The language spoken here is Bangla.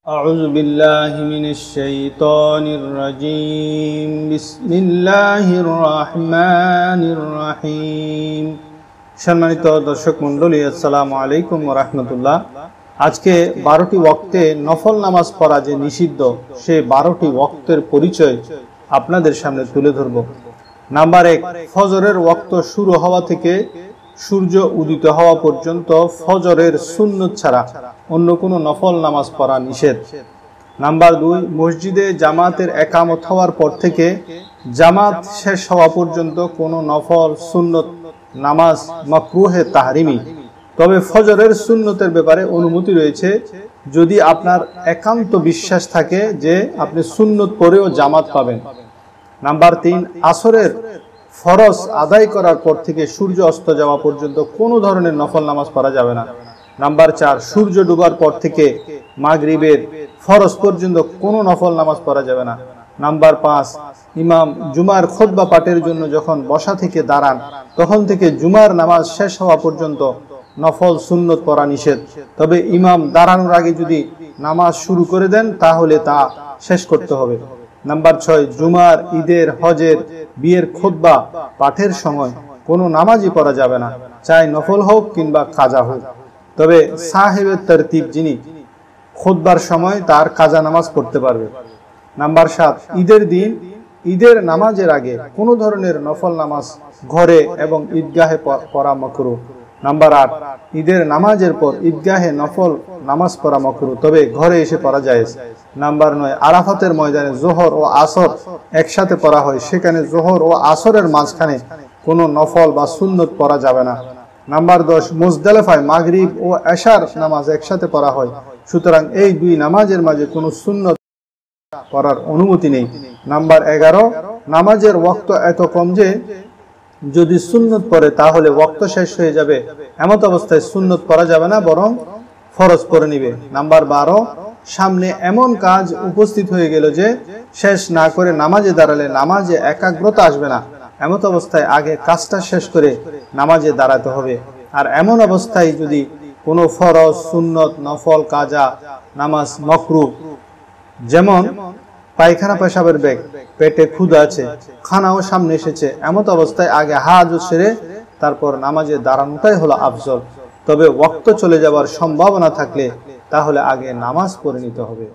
أعوذ بالله من الشيطان الرجيم بسم الله الرحمن الرحيم সম্মানিত দর্শক মণ্ডলী আসসালামু আলাইকুম ওয়া রাহমাতুল্লাহ। আজকে 12টি ওয়াক্তে নফল নামাজ পড়া যে নিষিদ্ধ সেই 12টি ওয়াক্তের পরিচয় আপনাদের সামনে তুলে ধরব। নাম্বার 1, ফজরের ওয়াক্ত শুরু হওয়া থেকে সূর্য উদিত হওয়া পর্যন্ত ফজরের সুন্নত ছাড়া অন্য কোনো নফল নামাজ পড়া নিষেধ। নাম্বার 2, মসজিদে জামাতের একামত হওয়ার পর থেকে জামাত শেষ হওয়া পর্যন্ত কোনো নফল সুন্নত নামাজ মাকরুহে তাহরিমি। তবে ফজরের সুন্নতের ব্যাপারে অনুমতি রয়েছে যদি আপনার একান্ত বিশ্বাস থাকে যে আপনি সুন্নত পড়েও জামাত পাবেন। নাম্বার 3, আসরের ফরজ আদায় করার পর থেকে সূর্য অস্ত যাওয়া পর্যন্ত কোনো ধরনের নফল নামাজ পড়া যাবে না। নাম্বার 4, সূর্য ডুবার পর থেকে মাগরিবের ফরজ পর্যন্ত কোনো নফল নামাজ পড়া যাবে না। নাম্বার 5, ইমাম জুমার খুতবা পাঠের জন্য যখন বসা থেকে দাঁড়ান তখন থেকে জুমার নামাজ শেষ হওয়া পর্যন্ত নফল সুন্নত পড়া নিষেধ। তবে ইমাম দাঁড়ানোর আগে যদি নামাজ শুরু করে দেন তাহলে তা শেষ করতে হবে। নাম্বার 6, জুমার, ঈদের, হজের, বিয়ের খুতবা পাঠের সময় কোনো নামাজই পড়া যাবে না, চাই নফল হোক কিংবা কাজা হোক। তবে সাহেবের তরতিব যিনি খুতবার সময় তার কাজা নামাজ পড়তে পারবে। নাম্বার 7, ঈদের দিন ঈদের নামাজের আগে কোনো ধরনের নফল নামাজ ঘরে এবং ঈদগাহে পড়া মাকরুহ। নাম্বার 8, ঈদের নামাজের পর ঈদগাহে নফল নামাজ পড়া মাকরুহ, তবে ঘরে এসে পড়া জায়েজ। নাম্বার 9, আরাফাতের ময়দানে জোহর ও আসর একসাথে পড়া হয়, সেখানে জোহর ও আসরের মাঝখানে কোনো নফল বা সুন্নত পড়া যাবে না। নাম্বার 10, মুজদালিফায় মাগরিব ও এশার নামাজ একসাথে পড়া হয়, সুতরাং এই দুই নামাজের মাঝে কোনো সুন্নত পড়ার অনুমতি নেই। নাম্বার 11, নামাজের ওয়াক্ত এত কম যে যদি সুন্নত পড়ে তাহলে ওয়াক্ত শেষ হয়ে যাবে, এমত অবস্থায় সুন্নত পড়া যাবে না, বরং ফরজ পড়ে নিবে। নাম্বার 12, সামনে এমন কাজ উপস্থিত হয়ে গেল যে শেষ না করে নামাজে দাঁড়ালে নামাজে একাগ্রতা আসবে না, এমত অবস্থায় আগে কাজটা শেষ করে নামাজে দাঁড়াতে হবে। আর এমন অবস্থায় যদি কোনো ফরজ, সুন্নত, নফল, কাজা নামাজ মাকরুহ, যেমন পায়খানা পেশাবের বেগ, পেটে ক্ষুধা আছে, খানাও সামনে এসেছে, এমত অবস্থায় আগে হাজত সেরে তারপর নামাজে দাঁড়ানোটাই হলো আফজল। তবে ওয়াক্ত চলে যাওয়ার সম্ভাবনা থাকলে তাহলে আগে নামাজ পড়ে নিতে হবে।